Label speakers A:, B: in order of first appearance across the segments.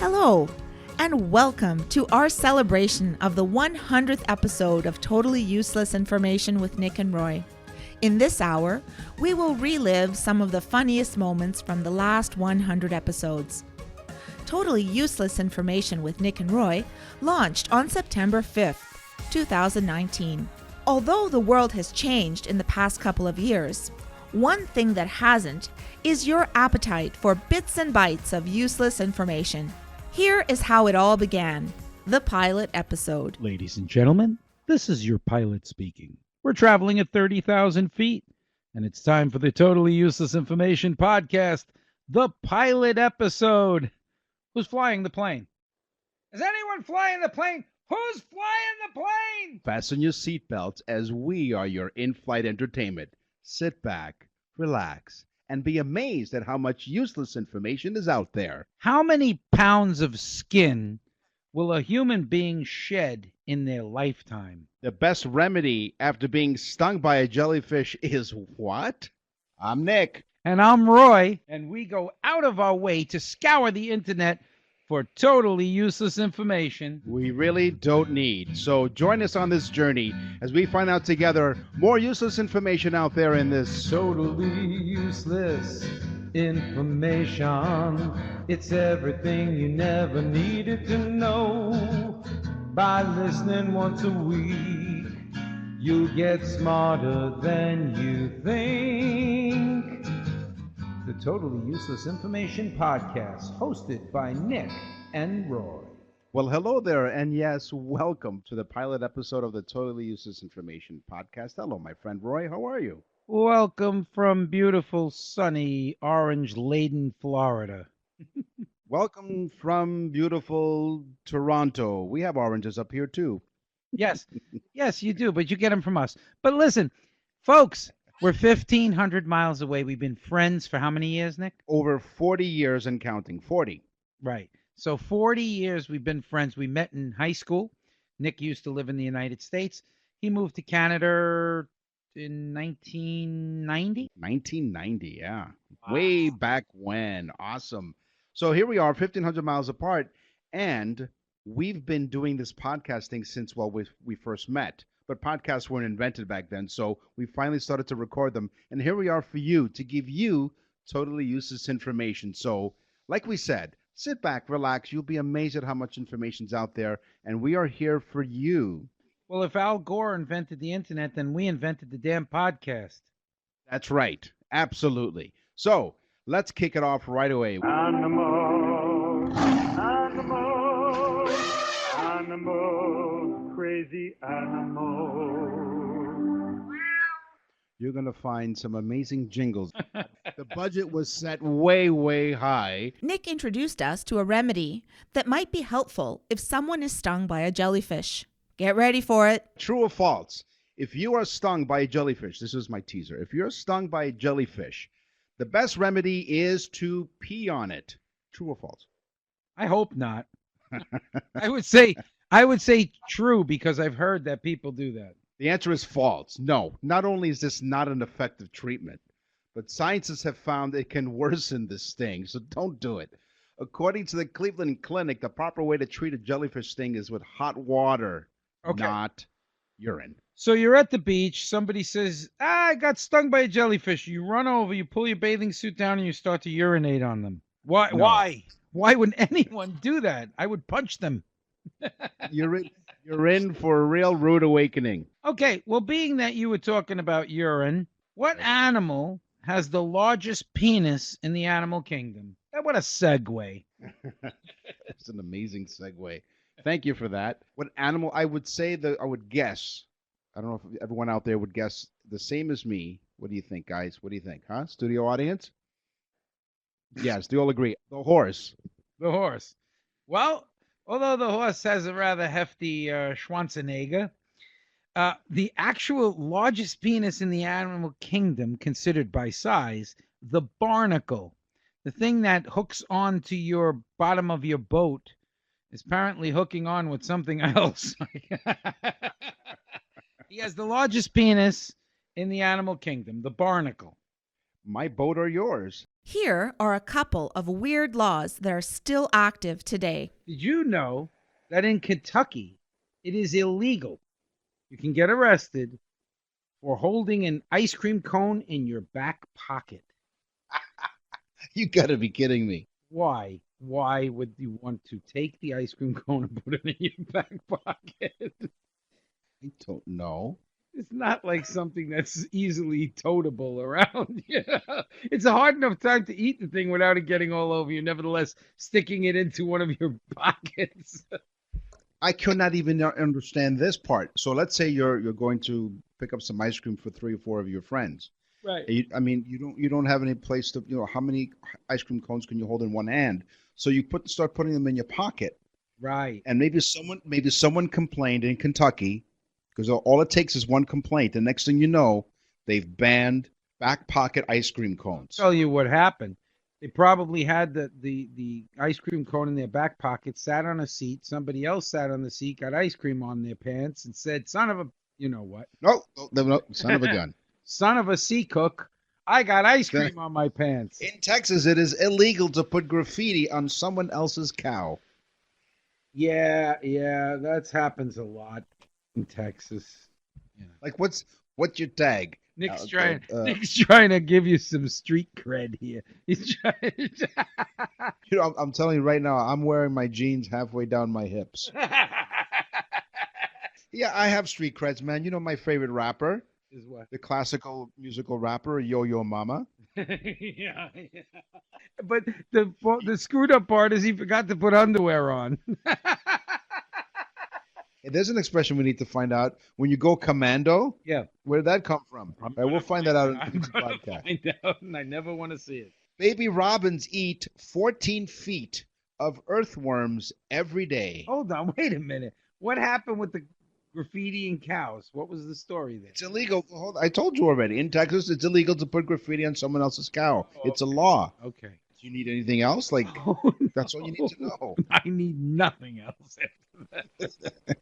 A: Hello, and welcome to our celebration of the 100th episode of Totally Useless Information with Nick and Roy. In this hour, we will relive some of the funniest moments from the last 100 episodes. Totally Useless Information with Nick and Roy launched on September 5th, 2019. Although the world has changed in the past couple of years, one thing that hasn't is your appetite for bits and bytes of useless information. Here is how it all began, the pilot episode.
B: Ladies and gentlemen, this is your pilot speaking. We're traveling at 30,000 feet, and it's time for the Totally Useless Information podcast, the pilot episode. Who's flying the plane? Is anyone flying the plane? Who's flying the plane?
C: Fasten your seatbelts as we are your in-flight entertainment. Sit back, relax, and be amazed at how much useless information is out there.
B: How many pounds of skin will a human being shed in their lifetime?
C: The best remedy after being stung by a jellyfish is what? I'm Nick.
B: And I'm Roy, and we go out of our way to scour the internet for totally useless information
C: We really don't need. So join us on this journey as we find out together more useless information out there in this.
B: totally useless information. It's everything you never needed to know. By listening once a week, you'll get smarter than you think. The Totally Useless Information Podcast, hosted by Nick and Roy.
C: Well, hello there, and yes, welcome to the pilot episode of the Totally Useless Information Podcast. Hello, my friend Roy. How are you?
B: Welcome from beautiful, sunny, orange-laden Florida.
C: Welcome from beautiful Toronto. We have oranges up here, too.
B: Yes, yes, you do, but you get them from us. But listen, folks, we're 1,500 miles away. We've been friends for how many years, Nick?
C: Over 40 years and counting. 40.
B: Right. So 40 years we've been friends. We met in high school. Nick used to live in the United States. He moved to Canada in 1990.
C: 1990, yeah.
B: Wow.
C: Way back when. Awesome. So here we are, 1,500 miles apart, and we've been doing this podcasting since, well, we first met. But podcasts weren't invented back then, so we finally started to record them. And here we are for you, to give you totally useless information. So, like we said, sit back, relax. You'll be amazed at how much information's out there, and we are here for you.
B: Well, if Al Gore invented the internet, then we invented the damn podcast.
C: That's right. Absolutely. So, let's kick it off right away.
D: Animals, animals, animals, crazy animals.
C: You're going to find some amazing jingles. The budget was set way, way high.
A: Nick introduced us to a remedy that might be helpful if someone is stung by a jellyfish. Get ready for it.
C: True or false? If you are stung by a jellyfish, this is my teaser. If you're stung by a jellyfish, the best remedy is to pee on it. True or false?
B: I hope not. I would say true, because I've heard that people do that.
C: The answer is false. No, not only is this not an effective treatment, but scientists have found it can worsen the sting, so don't do it. According to the Cleveland Clinic, the proper way to treat a jellyfish sting is with hot water,
B: Okay.
C: not urine.
B: So you're at the beach. Somebody says, I got stung by a jellyfish. You run over, you pull your bathing suit down, and you start to urinate on them. Why?
C: No.
B: Why? Why would anyone do that? I would punch them.
C: You're in for a real rude awakening.
B: Okay, well, being that you were talking about urine, what animal has the largest penis in the animal kingdom? What a segue.
C: It's an amazing segue. Thank you for that. What animal? I would say I would guess. I don't know if everyone out there would guess the same as me. What do you think, guys? What do you think, huh? Studio audience? Yes, do you all agree? The horse.
B: The horse. Well, although the horse has a rather hefty Schwarzenegger, the actual largest penis in the animal kingdom, considered by size, the barnacle, the thing that hooks onto your bottom of your boat, is apparently hooking on with something else. He has the largest penis in the animal kingdom, the barnacle.
C: My boat or yours.
A: Here are a couple of weird laws that are still active today.
B: Did you know that in Kentucky, it is illegal? You can get arrested for holding an ice cream cone in your back pocket.
C: You got to be kidding me.
B: Why? Why would you want to take the ice cream cone and put it in your back pocket?
C: I don't know.
B: It's not like something that's easily toteable around. It's a hard enough time to eat the thing without it getting all over you. Nevertheless, sticking it into one of your pockets.
C: I could not even understand this part. So let's say you're going to pick up some ice cream for 3 or 4 of your friends.
B: Right.
C: You don't have any place to, how many ice cream cones can you hold in one hand? So you start putting them in your pocket.
B: Right.
C: And maybe someone complained in Kentucky, because all it takes is one complaint. The next thing you know, they've banned back pocket ice cream cones.
B: Tell you what happened. They probably had the ice cream cone in their back pocket, sat on a seat. Somebody else sat on the seat, got ice cream on their pants, and said, "Son of a, you know what?
C: No, son of a gun."
B: Son of a sea cook, I got ice cream on my pants.
C: In Texas, it is illegal to put graffiti on someone else's cow.
B: Yeah, that happens a lot in Texas. Yeah.
C: Like, what's your tag?
B: Nick's trying to give you some street cred here. He's trying.
C: I'm telling you right now, I'm wearing my jeans halfway down my hips. Yeah, I have street creds, man. You know my favorite rapper?
B: Is what?
C: The classical musical rapper, Yo-Yo Mama.
B: yeah. But the screwed up part is he forgot to put underwear on.
C: There's an expression we need to find out. When you go commando,
B: Yeah.
C: where did that come from? We'll find that out in this
B: I'm gonna
C: podcast.
B: find out, and I never want to see it.
C: Baby robins eat 14 feet of earthworms every day.
B: Hold on, wait a minute. What happened with the graffiti and cows? What was the story there?
C: It's illegal. I told you already. In Texas, it's illegal to put graffiti on someone else's cow.
B: Oh,
C: It's a law.
B: Okay.
C: Do you need anything else? Like,
B: Oh,
C: that's all you need to know.
B: I need nothing else after that.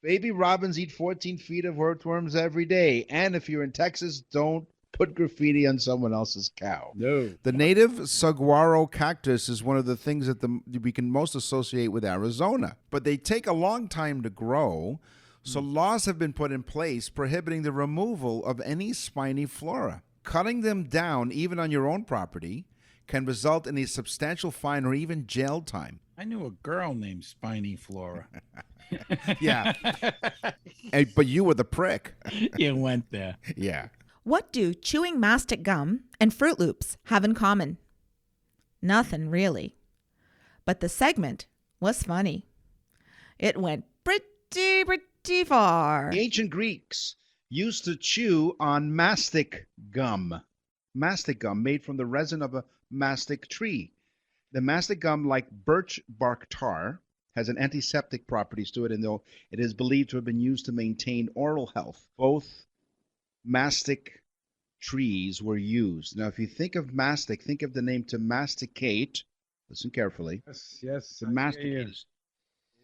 C: Baby robins eat 14 feet of earthworms every day. And if you're in Texas, don't put graffiti on someone else's cow.
B: No.
E: The native saguaro cactus is one of the things that we can most associate with Arizona, but they take a long time to grow, so laws have been put in place prohibiting the removal of any spiny flora. Cutting them down, even on your own property, can result in a substantial fine or even jail time.
F: I knew a girl named Spiny Flora.
E: Yeah. But you were the prick.
F: You went there.
E: Yeah.
A: What do chewing mastic gum and Fruit Loops have in common? Nothing, really. But the segment was funny. It went pretty far.
C: The ancient Greeks used to chew on mastic gum. Mastic gum made from the resin of a mastic tree. The mastic gum, like birch bark tar, has an antiseptic properties to it, and though it is believed to have been used to maintain oral health, both mastic trees were used. Now, if you think of mastic, think of the name to masticate. Listen carefully.
B: Yes.
C: To
B: I hear
C: masticate
B: you.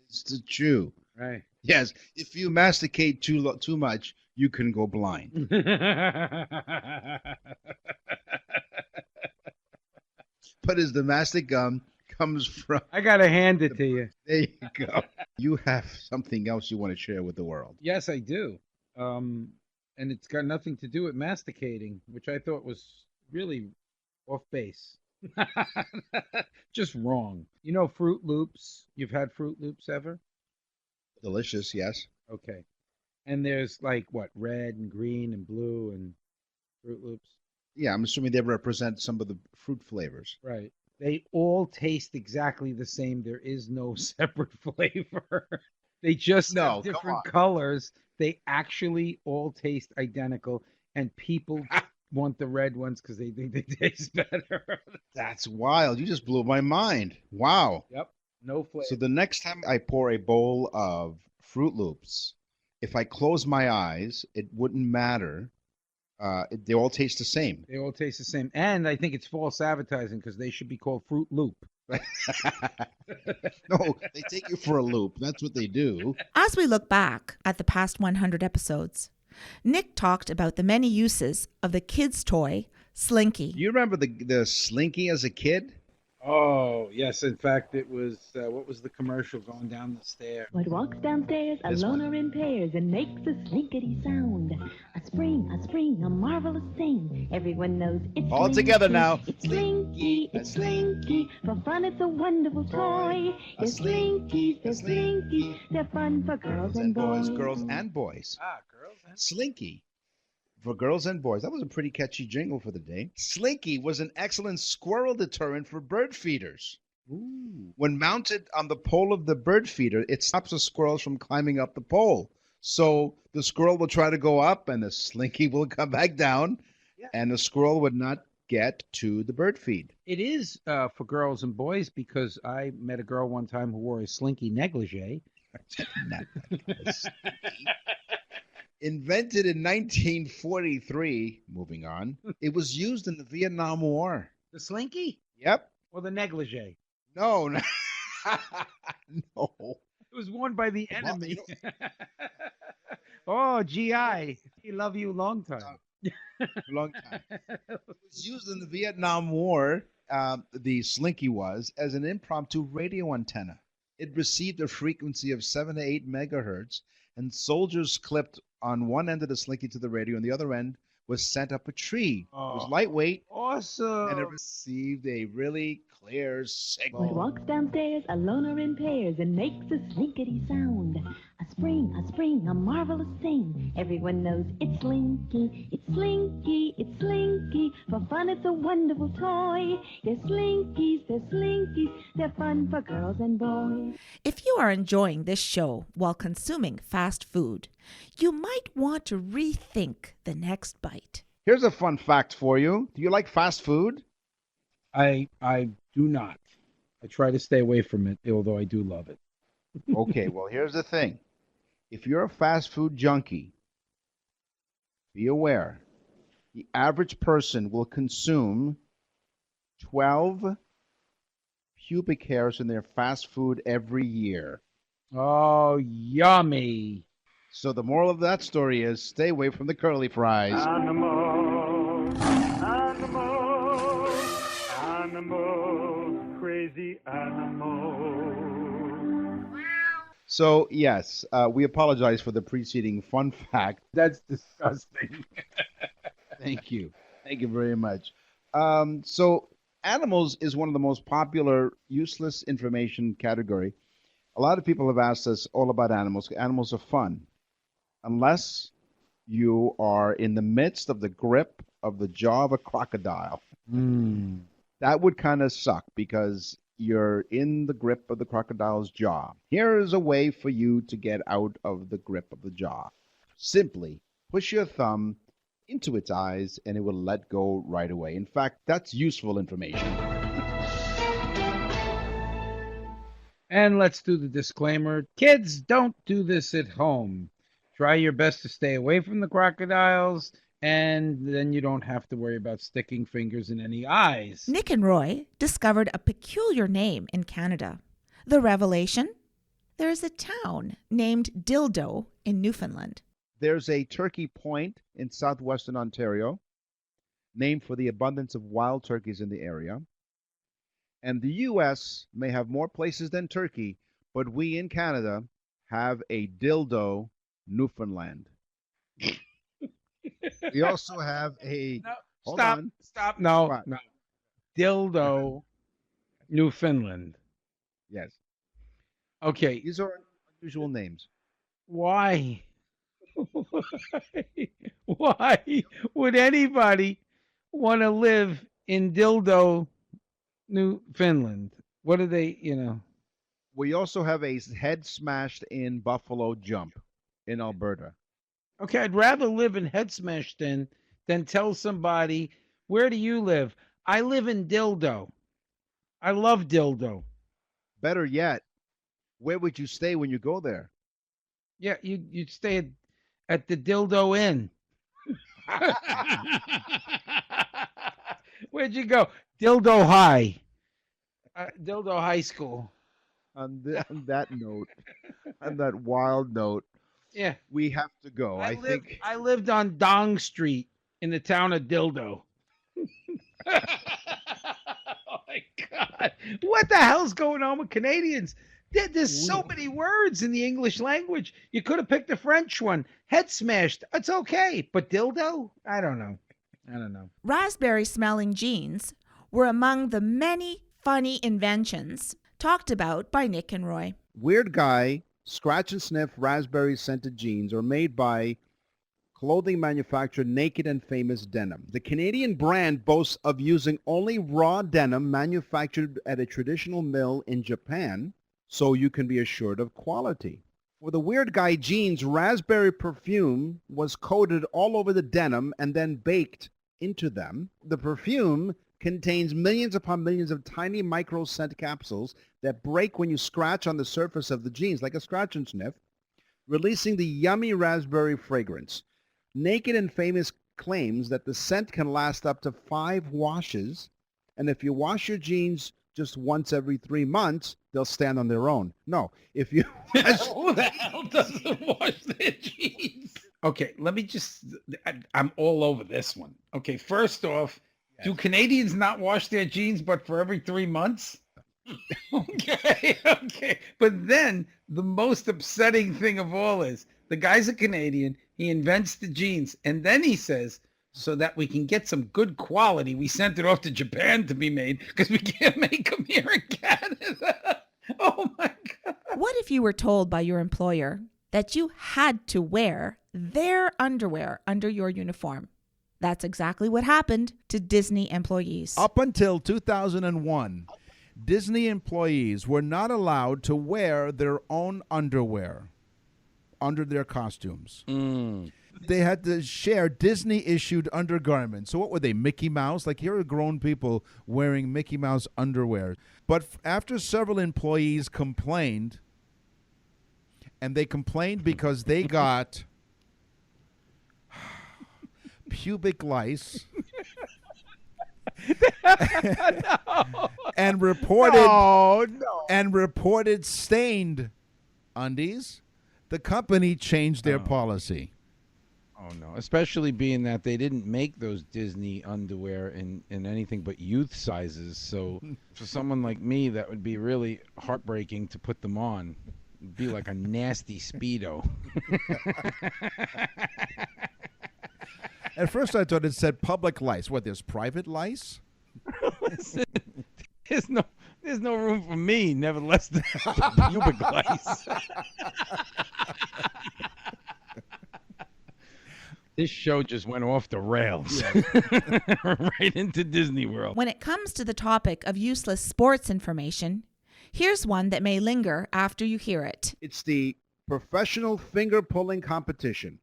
C: is to chew.
B: Right.
C: Yes, if you masticate too much, you can go blind. But as the mastic gum comes from,
B: I gotta hand it to you.
C: there you go. You have something else you want to share with the world.
B: Yes, I do. And it's got nothing to do with masticating, which I thought was really off base. Just wrong. You know Fruit Loops? You've had Fruit Loops ever?
C: Delicious, yes.
B: Okay. And there's like what, red and green and blue and Fruit Loops?
C: Yeah, I'm assuming they represent some of the fruit flavors.
B: Right. They all taste exactly the same. There is no separate flavor. They just
C: No,
B: have
C: come
B: different
C: on.
B: colors. They actually all taste identical, and people want the red ones because they think they taste better.
C: That's wild. You just blew my mind. Wow.
B: Yep. No flavor.
C: So the next time I pour a bowl of Fruit Loops, if I close my eyes, it wouldn't matter. They all taste the same.
B: They all taste the same. And I think it's false advertising because they should be called Fruit Loop.
C: No, they take you for a loop. That's what they do.
A: As we look back at the past 100 episodes, Nick talked about the many uses of the kids' toy Slinky.
C: Do you remember the Slinky as a kid?
B: Oh, yes. In fact, it was, what was the commercial going down the stair?
G: What walks downstairs
C: This
G: alone
C: one.
G: or in pairs and makes a slinkety sound? A spring, a marvelous thing. Everyone knows it's
C: All
G: Slinky.
C: together now.
G: It's Slinky, it's Slinky. For fun, it's a wonderful toy.
C: A
G: They're
C: Slinky,
G: Slinkies, they're
C: a Slinky.
G: Slinkies. They're fun for girls and boys.
C: Girls and boys.
B: Ah, girls. Huh?
C: Slinky. For girls and boys. That was a pretty catchy jingle for the day. Slinky was an excellent squirrel deterrent for bird feeders.
B: Ooh.
C: When mounted on the pole of the bird feeder, it stops the squirrels from climbing up the pole. So the squirrel will try to go up and the Slinky will come back down, and the squirrel would not get to the bird feed.
B: It is for girls and boys because I met a girl one time who wore a slinky negligee.
C: Invented in 1943, moving on, it was used in the Vietnam War.
B: The slinky
C: Yep.
B: or the negligee?
C: No. No.
B: It was worn by the
C: Well,
B: enemy.
C: you
B: Oh, GI. He love you long time.
C: A long time. It was used in the Vietnam War, the Slinky was, as an impromptu radio antenna. It received a frequency of 7 to 8 megahertz, and soldiers clipped on one end of the Slinky to the radio, and the other end was sent up a tree. It was
B: Oh.
C: lightweight,
B: Awesome.
C: and it received a really clear
G: What
C: signal.
G: walks downstairs alone or in pairs and makes a slinkety sound? A spring, a marvelous thing. Everyone knows it's Slinky, it's Slinky, it's Slinky. For fun, it's a wonderful toy. They're Slinkies, they're Slinkies. They're fun for girls and boys.
A: If you are enjoying this show while consuming fast food, you might want to rethink the next bite.
C: Here's a fun fact for you. Do you like fast food?
B: I do not. I try to stay away from it, although I do love it.
C: Okay, well, here's the thing. If you're a fast food junkie, be aware the average person will consume 12 pubic hairs in their fast food every year.
B: Oh, yummy.
C: So the moral of that story is stay away from the curly fries.
D: Animals, animals, animals, crazy animals.
C: So, yes, we apologize for the preceding fun fact.
B: That's disgusting.
C: Thank you. Thank you very much. So animals is one of the most popular useless information category. A lot of people have asked us all about animals. Animals are fun. Unless you are in the midst of the grip of the jaw of a crocodile.
B: Mm.
C: That would kind of suck because you're in the grip of the crocodile's jaw. Here is a way for you to get out of the grip of the jaw. Simply push your thumb into its eyes and it will let go right away. In fact, that's useful information.
B: And let's do the disclaimer. Kids, don't do this at home. Try your best to stay away from the crocodiles, and then you don't have to worry about sticking fingers in any eyes.
A: Nick and Roy discovered a peculiar name in Canada. The revelation? There is a town named Dildo in Newfoundland.
C: There's a Turkey Point in southwestern Ontario, named for the abundance of wild turkeys in the area. And the U.S. may have more places than Turkey, but we in Canada have a Dildo, Newfoundland. We also have a
B: No,
C: Hold
B: stop.
C: on.
B: Stop. No.
C: What?
B: No. Dildo, Newfoundland.
C: yes.
B: Okay.
C: These are unusual names.
B: Why? Why would anybody want to live in Dildo, Newfoundland? What do they?
C: We also have a head smashed in Buffalo Jump in Alberta.
B: Okay, I'd rather live in Head Smashed In than tell somebody, where do you live? I live in Dildo. I love Dildo.
C: Better yet, where would you stay when you go there?
B: Yeah, you'd stay at the Dildo Inn. Where'd you go? Dildo High. Dildo High School.
C: On that note, on that wild note,
B: Yeah.
C: we have to go. I think
B: I lived on Dong Street in the town of Dildo. Oh my God. What the hell's going on with Canadians? There's so many words in the English language. You could have picked a French one. Head smashed. It's okay. But dildo? I don't know.
A: Raspberry smelling jeans were among the many funny inventions talked about by Nick and Roy.
C: Weird Guy scratch and sniff raspberry scented jeans are made by clothing manufacturer Naked and Famous Denim. The Canadian brand boasts of using only raw denim manufactured at a traditional mill in Japan, so you can be assured of quality. For the Weird Guy jeans, raspberry perfume was coated all over the denim and then baked into them. The perfume contains millions upon millions of tiny micro scent capsules that break when you scratch on the surface of the jeans, like a scratch and sniff, releasing the yummy raspberry fragrance. Naked and Famous claims that the scent can last up to 5 washes, and if you wash your jeans just once every 3 months, they'll stand on their own. No, if you
F: Who the hell doesn't wash their jeans? Okay, let me just, I'm all over this one. Okay, first off, do Canadians not wash their jeans but for every 3 months? Okay. But then the most upsetting thing of all is the guy's a Canadian. He invents the jeans. And then he says, so that we can get some good quality, we sent it off to Japan to be made because we can't make them here in Canada. Oh, my God.
A: What if you were told by your employer that you had to wear their underwear under your uniform? That's exactly what happened to Disney employees.
E: Up until 2001, Disney employees were not allowed to wear their own underwear under their costumes. They had to share Disney-issued undergarments. So what were they, Mickey Mouse? Like, here are grown people wearing Mickey Mouse underwear. But after several employees complained, and they complained because they got pubic lice and reported stained undies, the company changed their policy.
B: Oh no, especially being that they didn't make those Disney underwear in anything but youth sizes. So for someone like me, that would be really heartbreaking to put them on. It'd be like a nasty Speedo.
E: At first I thought it said public lice. What, there's private lice?
B: Listen, there's no room for me, nevertheless the pubic lice. This show just went off the rails. Right into Disney World.
A: When it comes to the topic of useless sports information, here's one that may linger after you hear it.
C: It's the professional finger pulling competition.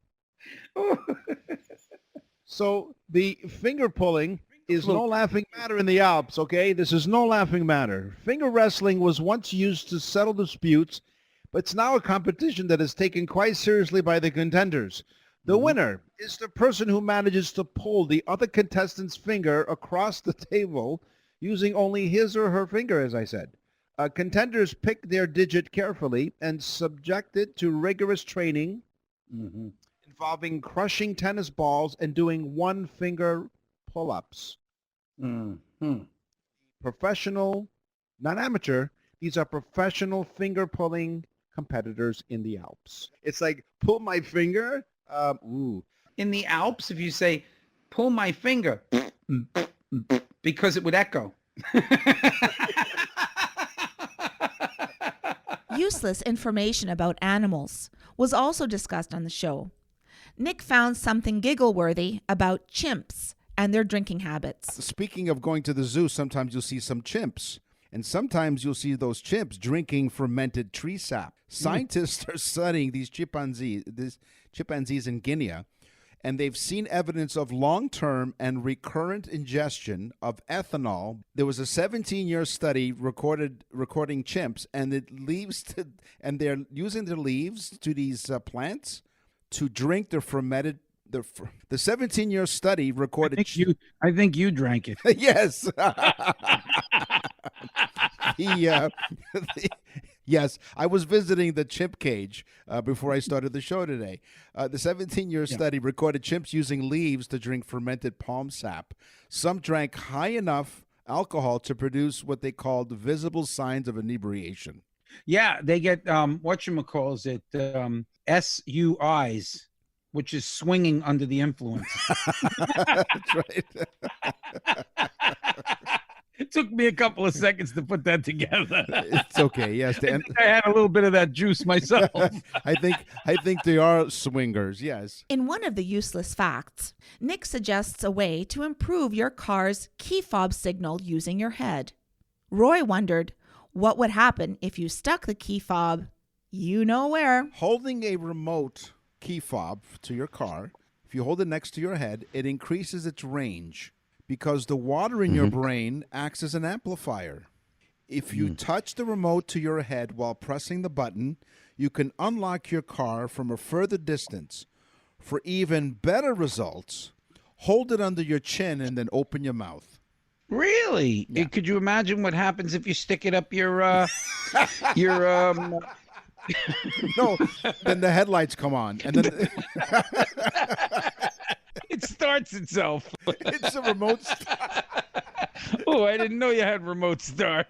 C: So the finger pulling is no laughing matter in the Alps, okay? This is no laughing matter. Finger wrestling was once used to settle disputes, but it's now a competition that is taken quite seriously by the contenders. The winner is the person who manages to pull the other contestant's finger across the table using only his or her finger, as I said. Contenders pick their digit carefully and subject it to rigorous training involving crushing tennis balls and doing one-finger pull-ups. Professional, not amateur, these are professional finger-pulling competitors in the Alps. It's like, pull my finger.
F: In the Alps, if you say, pull my finger, because it would echo.
A: Useless information about animals was also discussed on the show. Nick found something giggle-worthy about chimps and their drinking habits.
E: Speaking of going to the zoo, sometimes you'll see some chimps. And sometimes you'll see those chimps drinking fermented tree sap. Scientists are studying these chimpanzees in Guinea, and they've seen evidence of long-term and recurrent ingestion of ethanol. There was a 17-year study recording chimps, and and they're using their leaves to these plants to drink the fermented. The 17-year study recorded.
F: I think you drank it.
E: Yes. Yes, I was visiting the chimp cage before I started the show today. The 17-year study recorded chimps using leaves to drink fermented palm sap. Some drank high enough alcohol to produce what they called visible signs of inebriation.
B: Yeah, they get whatchamacalls it SUIs, which is swinging under the influence.
E: That's right.
B: It took me a couple of seconds to put that together.
E: It's okay. Yes,
B: I think I had a little bit of that juice myself.
E: I think they are swingers. Yes.
A: In one of the useless facts, Nick suggests a way to improve your car's key fob signal using your head. Roy wondered what would happen if you stuck the key fob, you know where.
E: Holding a remote key fob to your car, if you hold it next to your head, it increases its range because the water in your brain acts as an amplifier. If you touch the remote to your head while pressing the button, you can unlock your car from a further distance. For even better results, hold it under your chin and then open your mouth.
B: Really?
E: Yeah.
B: Could you imagine what happens if you stick it up your
E: No, then the headlights come on, and then
B: it starts itself.
E: it's a remote start.
B: Oh, I didn't know you had remote start.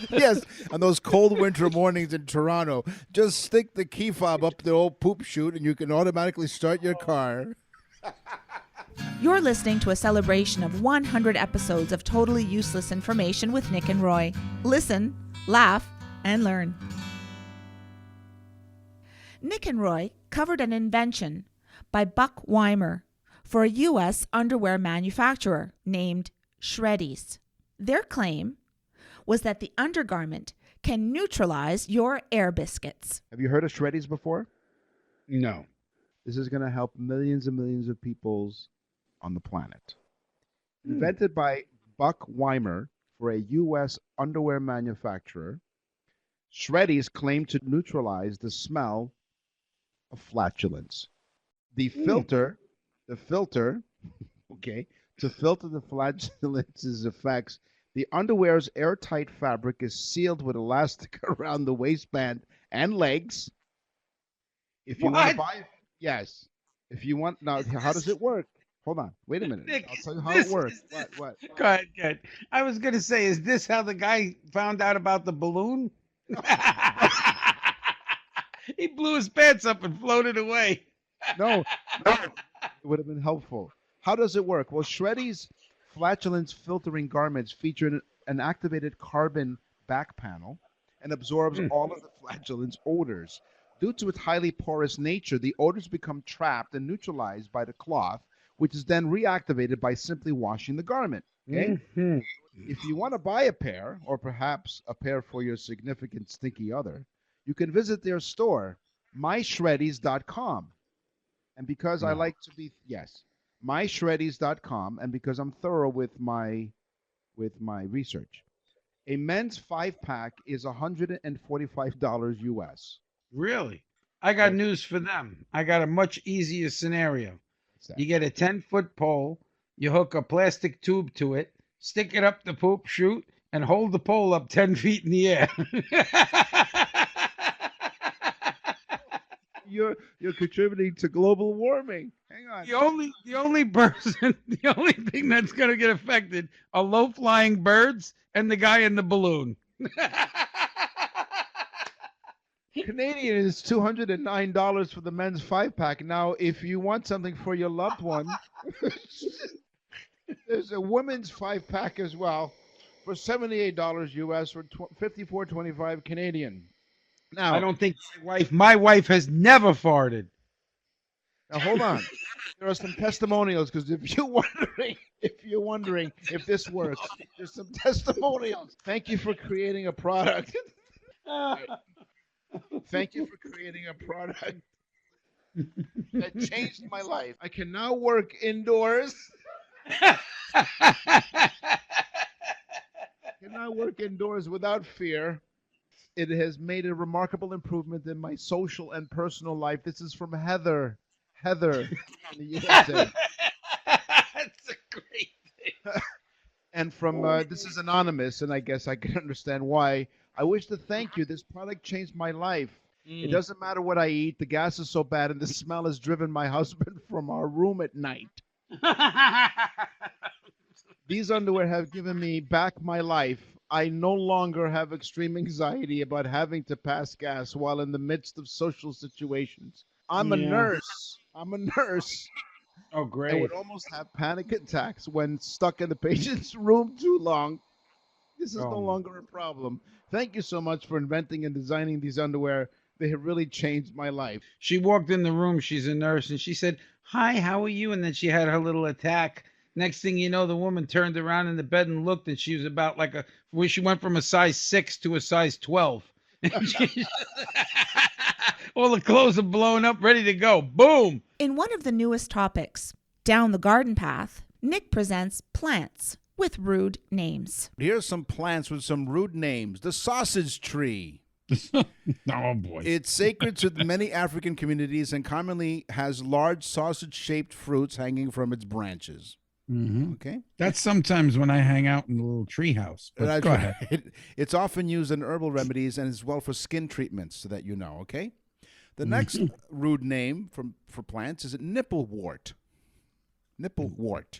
E: Yes, on those cold winter mornings in Toronto, just stick the key fob up the old poop chute, and you can automatically start your car.
A: You're listening to a celebration of 100 episodes of totally useless information with Nick and Roy. Listen, laugh, and learn. Nick and Roy covered an invention by Buck Weimer for a U.S. underwear manufacturer named Shreddies. Their claim was that the undergarment can neutralize your air biscuits.
C: Have you heard of Shreddies before?
B: No.
C: This is going to help millions and millions of peoples on the planet. Invented by Buck Weimer for a U.S. underwear manufacturer, Shreddies claim to neutralize the smell of flatulence. The filter, okay, to filter the flatulence's effects, the underwear's airtight fabric is sealed with elastic around the waistband and legs. If you want to buy, yes. If you want, now, how does it work? Hold on, wait a minute.
B: Nick,
C: I'll tell you how it works. What?
B: Go ahead, go ahead. I was going to say, is this how the guy found out about the balloon? He blew his pants up and floated away.
C: No, it would have been helpful. How does it work? Well, Shreddies flatulence filtering garments feature an activated carbon back panel and absorbs all of the flatulence odors. Due to its highly porous nature, the odors become trapped and neutralized by the cloth, which is then reactivated by simply washing the garment. Okay? If you want to buy a pair, or perhaps a pair for your significant stinky other, you can visit their store, myshreddies.com. And because I like to be, myshreddies.com, and because I'm thorough with my research, a men's 5-pack is $145 US.
B: Really? I got news for them. I got a much easier scenario. You get a 10-foot pole, you hook a plastic tube to it, stick it up the poop chute, and hold the pole up 10 feet in the air.
C: You're contributing to global warming. Hang on.
B: The only thing that's gonna get affected are low-flying birds and the guy in the balloon.
C: Canadian is $209 for the men's 5-pack. Now, if you want something for your loved one, there's a women's 5-pack as well for $78 US or $54.25 Canadian. Now,
B: I don't think my wife has never farted.
C: Now hold on. There are some testimonials because if you're wondering if this works, there's some testimonials. Thank you for creating a product. Thank you for creating a product that changed my life. I can now work indoors. Without fear. It has made a remarkable improvement in my social and personal life. This is from Heather in the USA.
B: That's a great thing.
C: And from this is anonymous, and I guess I can understand why. I wish to thank you. This product changed my life. It doesn't matter what I eat. The gas is so bad, and the smell has driven my husband from our room at night. These underwear have given me back my life. I no longer have extreme anxiety about having to pass gas while in the midst of social situations. I'm a nurse. I'm a nurse.
B: Oh,
C: I
B: great.
C: would almost have panic attacks when stuck in the patient's room too long. This is no longer a problem. Thank you so much for inventing and designing these underwear. They have really changed my life.
B: She walked in the room. She's a nurse, and she said, "Hi, how are you?" And then she had her little attack. Next thing you know, the woman turned around in the bed and looked, and she was about where she went from a size 6 to a size 12. All the clothes are blown up, ready to go. Boom.
A: In one of the newest topics, Down the Garden Path, Nick presents plants with rude names.
E: Here's some plants with some rude names. The sausage tree.
F: Oh, boy.
E: It's sacred to many African communities and commonly has large sausage-shaped fruits hanging from its branches.
F: Mm-hmm.
E: Okay?
F: That's sometimes when I hang out in the little tree house. But
E: That's
F: go
E: right.
F: ahead.
E: It's often used in herbal remedies and as well for skin treatments, so that you know, okay? The next rude name for plants is nipplewort. Nipplewort.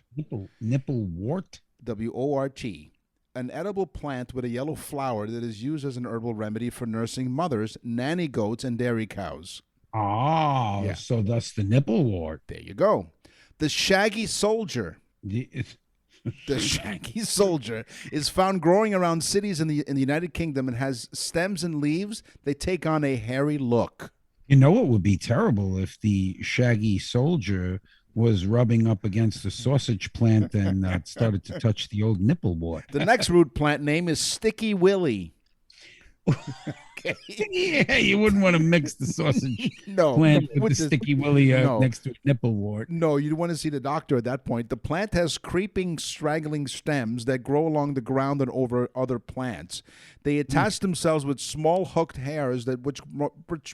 F: Nipplewort?
E: W-O-R-T. An edible plant with a yellow flower that is used as an herbal remedy for nursing mothers, nanny goats, and dairy cows.
F: Oh,
E: Yeah.
F: so that's the nipplewort.
E: There you go. The shaggy soldier. The shaggy soldier is found growing around cities in the United Kingdom and has stems and leaves. They take on a hairy look.
F: You know what would be terrible if the shaggy soldier was rubbing up against the sausage plant and started to touch the old nipplewort.
E: The next root plant name is Sticky Willy. Okay.
F: Yeah, you wouldn't want to mix the sausage
E: No,
F: plant with
E: with
F: the
E: the-
F: sticky willy
E: no.
F: next to a nipplewort.
E: No, you want to see the doctor at that point. The plant has creeping, straggling stems that grow along the ground and over other plants. They attach themselves with small hooked hairs which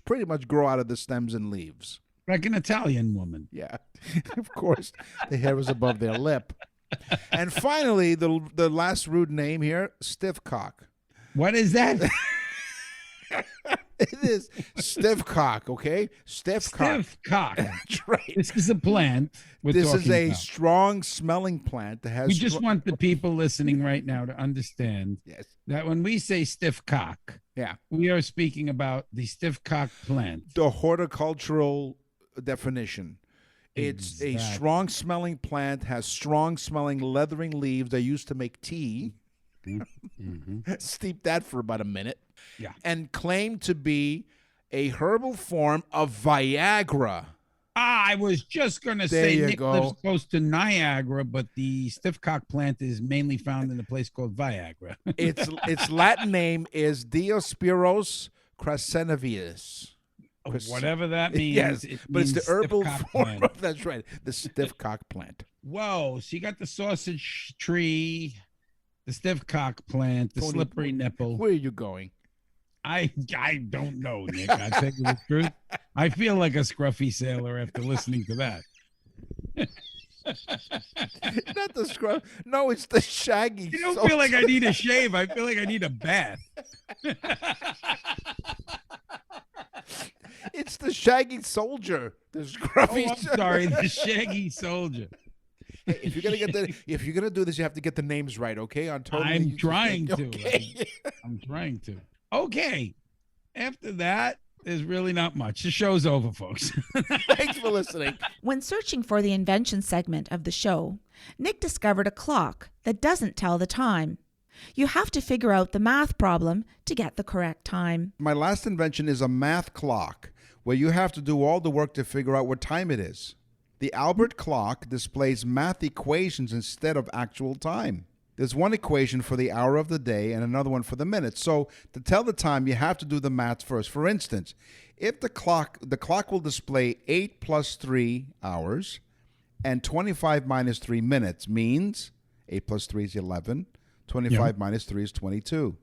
E: pretty much grow out of the stems and leaves.
F: Like an Italian woman.
E: Yeah, of course, the hair is above their lip. And finally, the last rude name here, stiff cock.
F: What is that?
E: It is stiff cock, okay? Stiff cock.
F: Stiff cock.
E: That's right.
F: This is a plant.
E: This is a
F: about.
E: strong smelling plant that has.
F: We just want the people listening right now to understand
E: Yes.
F: that when we say stiff cock,
E: Yeah.
F: we are speaking about the stiff cock plant.
E: The horticultural definition. It's a
F: Exactly.
E: strong smelling plant, has strong smelling leathering leaves they used to make tea. Steep that for about a minute.
F: Yeah.
E: And claimed to be a herbal form of Viagra.
F: I was just going to
E: There
F: say
E: you
F: Nick
E: go.
F: lives close to Niagara, but the stiff cock plant is mainly found in a place called Viagra.
E: Its Latin name is Diospyros crassinovius.
F: Whatever that means.
E: Yes,
F: it
E: but it's the
F: means stiff
E: herbal
F: cock
E: form
F: plant.
E: of, that's right, the stiff cock plant.
F: Whoa. So you got the sausage tree, the stiff cock plant, the
E: Tony,
F: slippery nipple.
E: Where are you going?
F: I don't know, Nick. I tell you the truth. I feel like a scruffy sailor after listening to that.
E: Not the scrub. No, it's the shaggy.
F: You don't feel like I need a shave. I feel like I need a bath.
E: It's the shaggy soldier. The
F: Oh,
E: scruffy.
F: I'm sorry, the shaggy soldier.
E: If you're gonna do this, you have to get the names right, okay? On totally.
F: I'm trying to.
E: Okay.
F: I'm trying to. Okay. After that, there's really not much. The show's over, folks.
E: Thanks for listening.
A: When searching for the invention segment of the show, Nick discovered a clock that doesn't tell the time. You have to figure out the math problem to get the correct time.
E: My last invention is a math clock, where you have to do all the work to figure out what time it is. The Albert clock displays math equations instead of actual time. There's one equation for the hour of the day and another one for the minute. So to tell the time, you have to do the math first. For instance, if the clock will display 8 plus 3 hours and 25 minus 3 minutes, means 8 plus 3 is 11, 25 minus 3 is 22.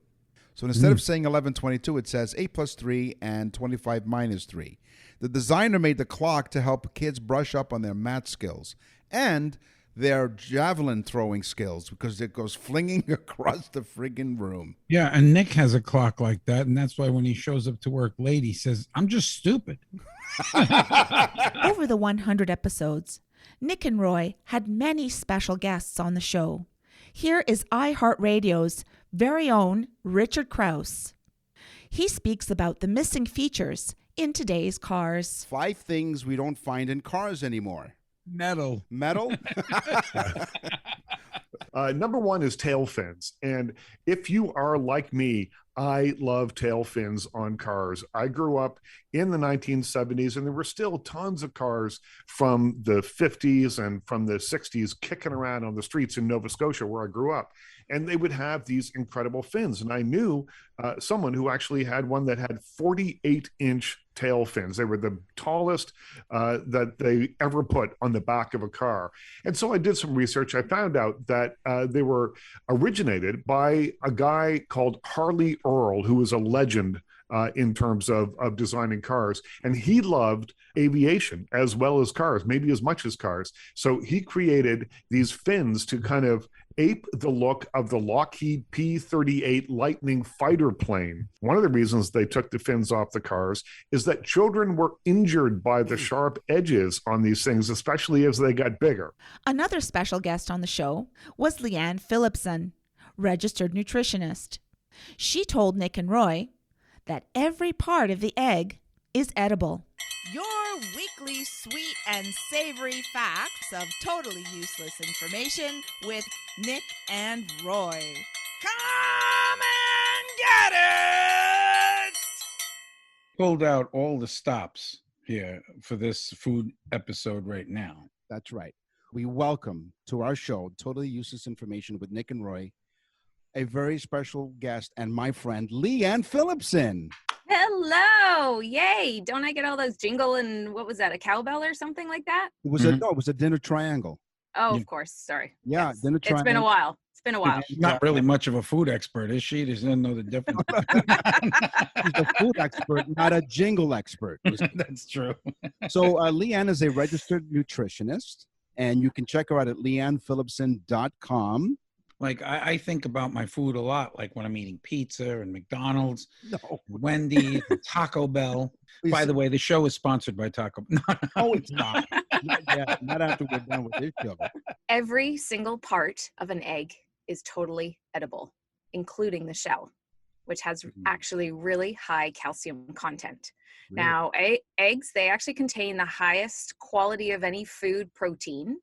E: So instead of saying 11:22, it says 8 plus 3 and 25 minus 3. The designer made the clock to help kids brush up on their math skills. And their javelin throwing skills because it goes flinging across the friggin' room.
F: Yeah, and Nick has a clock like that, and that's why when he shows up to work late, he says, "I'm just stupid."
A: Over the 100 episodes, Nick and Roy had many special guests on the show. Here is iHeartRadio's very own Richard Krause. He speaks about the missing features in today's cars.
E: 5 things we don't find in cars anymore.
F: Metal.
E: Metal?
H: Number one is tail fins. And if you are like me, I love tail fins on cars. I grew up in the 1970s, and there were still tons of cars from the 50s and from the 60s kicking around on the streets in Nova Scotia, where I grew up. And they would have these incredible fins. And I knew someone who actually had one that had 48-inch tail fins. They were the tallest that they ever put on the back of a car. And so I did some research. I found out that they were originated by a guy called Harley Earl, who was a legend in terms of designing cars. And he loved aviation as well as cars, maybe as much as cars. So he created these fins to kind of ape the look of the Lockheed P-38 Lightning fighter plane. One of the reasons they took the fins off the cars is that children were injured by the sharp edges on these things, especially as they got bigger.
A: Another special guest on the show was Leanne Phillipson, registered nutritionist. She told Nick and Roy that every part of the egg is edible. Your weekly sweet and savory facts of totally useless information with Nick and Roy. Come and get it!
F: Pulled out all the stops here for this food episode right now.
C: That's right. We welcome to our show, Totally Useless Information with Nick and Roy, a very special guest and my friend, Leanne Phillipson.
I: Hello. Yay. Don't I get all those jingle and what was that, a cowbell or something like that?
C: It was it was a dinner triangle.
I: Oh, of course. Sorry.
C: Yeah,
I: Yes.
C: dinner triangle.
I: It's been a while. It's been a while.
F: She's not really much of a food expert, is she? Doesn't know the difference.
C: She's a food expert, not a jingle expert.
F: That's true.
C: So Leanne is a registered nutritionist, and you can check her out at leannephillipson.com.
F: Like, I think about my food a lot, like when I'm eating pizza and McDonald's,
C: No.
F: Wendy's, Taco Bell. By the way, the show is sponsored by Taco Bell.
C: Oh, it's not. Not yet. Not after we're done with this show.
I: Every single part of an egg is totally edible, including the shell, which has actually really high calcium content.
C: Really?
I: Now, eggs, they actually contain the highest quality of any food protein.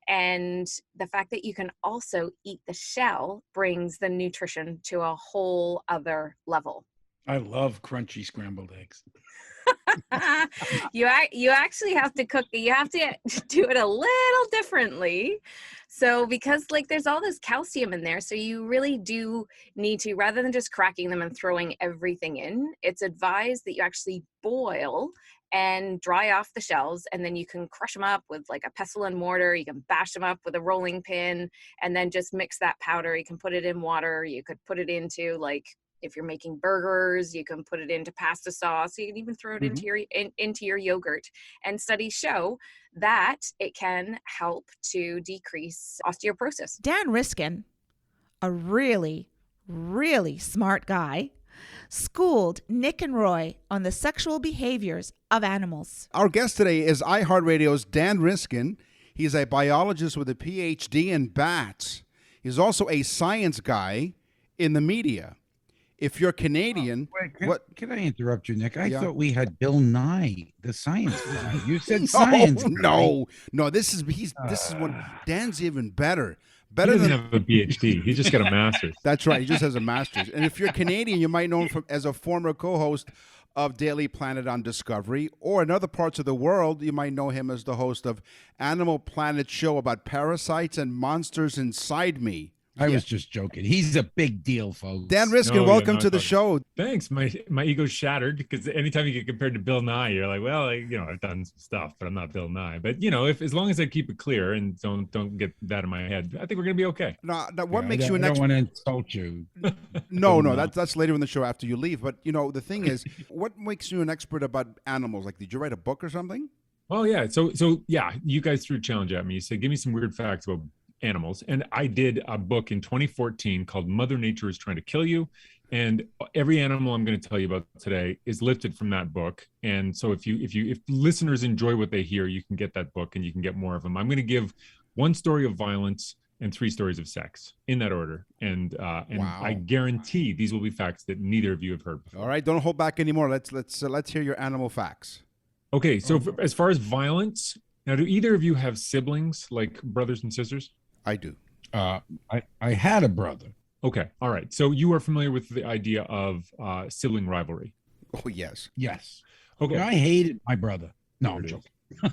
I: And the fact that you can also eat the shell brings the nutrition to a whole other level.
F: I love crunchy scrambled eggs.
I: You actually have to cook, you have to do it a little differently. So because like there's all this calcium in there, so you really do need to, rather than just cracking them and throwing everything in, it's advised that you actually boil and dry off the shells, and then you can crush them up with like a pestle and mortar. You can bash them up with a rolling pin and then just mix that powder. You can put it in water. You could put it into, like, if you're making burgers, you can put it into pasta sauce. You can even throw it into your yogurt. And studies show that it can help to decrease osteoporosis.
A: Dan Riskin, a really, really smart guy, schooled Nick and Roy on the sexual behaviors of animals.
E: Our guest today is iHeartRadio's Dan Riskin. He's a biologist with a PhD in bats. He's also a science guy in the media. If you're Canadian,
F: Can I interrupt you, Nick? I
E: Yeah.
F: thought we had Bill Nye, the science guy. You said science.
E: No. This is what Dan's even better.
J: He
E: Better
J: doesn't
E: than
J: have a PhD. He just got a master's.
E: That's right. He just has a master's. And if you're Canadian, you might know him as a former co-host of Daily Planet on Discovery, or in other parts of the world, you might know him as the host of Animal Planet show about parasites and monsters inside me.
F: I was just joking. He's a big deal, folks.
E: Dan Riskin,
J: No,
E: welcome
J: yeah,
E: to the
J: no,
E: show.
J: Thanks. My ego's shattered because anytime you get compared to Bill Nye, you're like, well, I've done some stuff, but I'm not Bill Nye. But if as long as I keep it clear and don't get that in my head, I think we're gonna be okay.
E: Now what
F: Yeah,
E: makes
F: I
E: you an
F: don't
E: expert?
F: want to insult you.
E: No,
F: No.
E: that's later in the show after you leave. But the thing is, what makes you an expert about animals? Like, did you write a book or something?
J: Oh yeah. So yeah, you guys threw a challenge at me. You said, give me some weird facts about animals. And I did a book in 2014 called Mother Nature is Trying to Kill You. And every animal I'm going to tell you about today is lifted from that book. And so if listeners enjoy what they hear, you can get that book and you can get more of them. I'm going to give one story of violence and 3 stories of sex in that order. And
E: Wow.
J: I guarantee these will be facts that neither of you have heard before.
E: All right, don't hold back anymore. Let's hear your animal facts.
J: Okay, so as far as violence, now do either of you have siblings, like brothers and sisters?
E: I do.
F: I had a brother.
J: Okay, all right. So you are familiar with the idea of sibling rivalry.
E: Oh yes.
F: Yes.
J: Okay.
F: I hated my brother. No, I'm
J: There it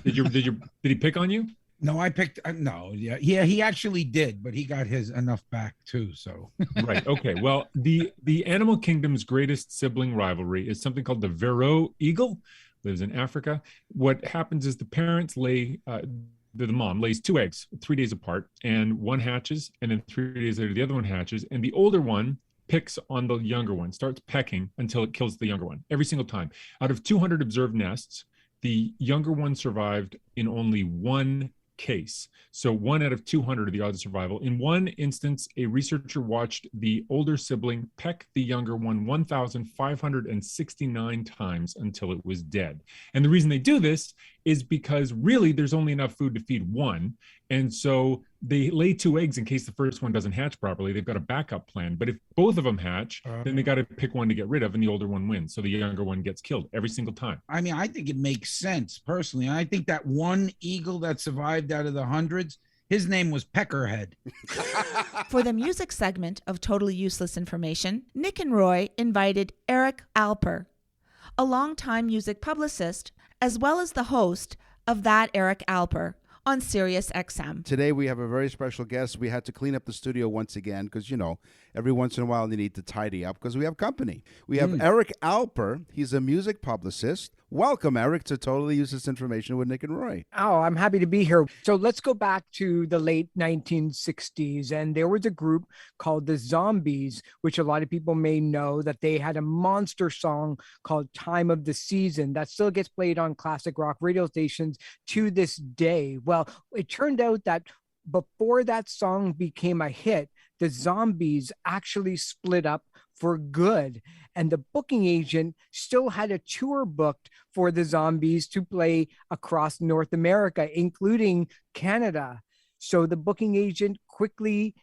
J: is.
F: joking.
J: Did he pick on you?
F: No, I picked. No, yeah, he actually did, but he got his enough back too. So
J: Right. Okay. Well, the animal kingdom's greatest sibling rivalry is something called the Varroa eagle. Lives in Africa. What happens is the parents lay. The mom lays 2 eggs 3 days apart, and one hatches, and then 3 days later the other one hatches, and the older one picks on the younger one, starts pecking until it kills the younger one every single time. Out of 200 observed nests, the younger one survived in only 1 case. So 1 out of 200 of the odds of survival. In one instance, a researcher watched the older sibling peck the younger one 1,569 times until it was dead. And the reason they do this is because really there's only enough food to feed one. And so they lay 2 eggs in case the first one doesn't hatch properly. They've got a backup plan. But if both of them hatch, then they got to pick one to get rid of, and the older one wins. So the younger one gets killed every single time.
F: I mean, I think it makes sense personally. I think that one eagle that survived out of the hundreds, his name was Peckerhead.
A: For the music segment of Totally Useless Information, Nick and Roy invited Eric Alper, a longtime music publicist, as well as the host of That Eric Alper on Sirius XM.
E: Today we have a very special guest. We had to clean up the studio once again because, every once in a while they need to tidy up because we have company. We have Eric Alper. He's a music publicist. Welcome, Eric, to Totally Useless Information with Nick and Roy.
K: Oh, I'm happy to be here. So let's go back to the late 1960s. And there was a group called the Zombies, which a lot of people may know that they had a monster song called Time of the Season that still gets played on classic rock radio stations to this day. Well, it turned out that before that song became a hit, the Zombies actually split up for good. And the booking agent still had a tour booked for the Zombies to play across North America, including Canada. So the booking agent quickly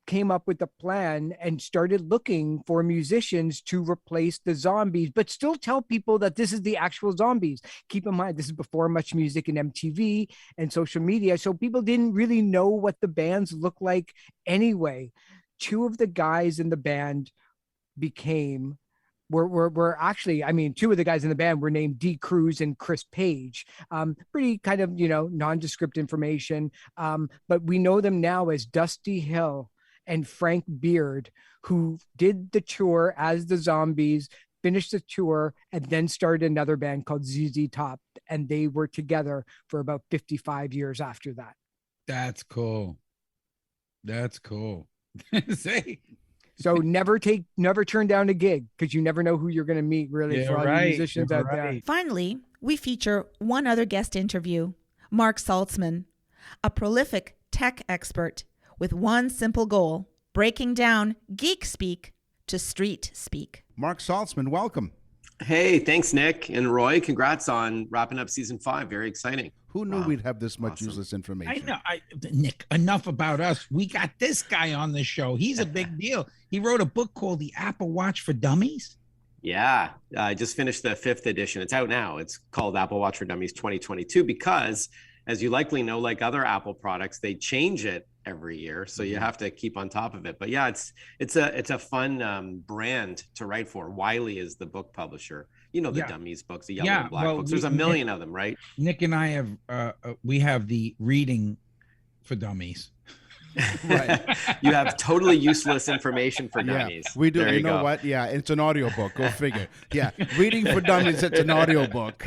K: came up with a plan and started looking for musicians to replace the Zombies, but still tell people that this is the actual Zombies. Keep in mind, this is before much music and MTV and social media. So people didn't really know what the bands looked like anyway. 2 of the guys in the band were actually, 2 of the guys in the band were named Dee Cruz and Chris Page. Pretty kind of, nondescript information. But we know them now as Dusty Hill and Frank Beard, who did the tour as the Zombies, finished the tour, and then started another band called ZZ Top. And they were together for about 55 years after that.
F: That's cool. That's cool. Say.
K: So never turn down a gig, because you never know who you're going to meet, really, for all the musicians out there.
A: Finally, we feature one other guest interview, Mark Saltzman, a prolific tech expert with one simple goal: breaking down geek speak to street speak.
E: Mark Saltzman, welcome.
L: Hey, thanks, Nick and Roy. Congrats on wrapping up season 5. Very exciting.
E: Who knew we'd have this much useless information?
F: I know. Nick, enough about us. We got this guy on the show. He's a big deal. He wrote a book called The Apple Watch for Dummies.
L: Yeah, I just finished the 5th edition. It's out now. It's called Apple Watch for Dummies 2022 because, as you likely know, like other Apple products, they change it every year, so you have to keep on top of it. But yeah, it's a fun brand to write for. Wiley is the book publisher. The Dummies books, the yellow and black books. There's a million of them, right?
F: Nick and I have we have the reading for dummies.
L: Right. You have totally useless information for dummies.
E: Yeah, we do.
L: There
E: you know
L: go.
E: what? Yeah, it's an audiobook. Go figure. Yeah, reading for dummies, it's an audiobook.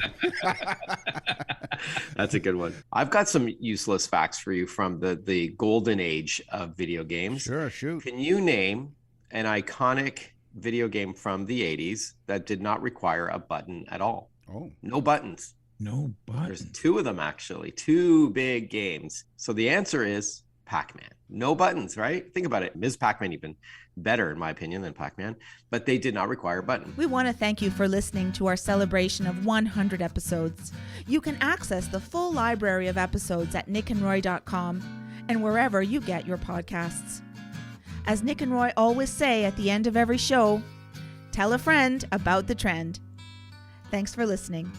L: That's a good one. I've got some useless facts for you from the golden age of video games.
E: Sure, shoot.
L: Can you name an iconic video game from the 80s that did not require a button at all?
E: Oh.
L: No buttons.
F: No
L: There's
F: buttons.
L: 2 of them, actually, 2 big games. So the answer is Pac-Man. No buttons, right? Think about it. Ms. Pac-Man even better, in my opinion, than Pac-Man, but they did not require a button.
A: We want to thank you for listening to our celebration of 100 episodes. You can access the full library of episodes at nickandroy.com and wherever you get your podcasts. As Nick and Roy always say at the end of every show, tell a friend about the trend. Thanks for listening.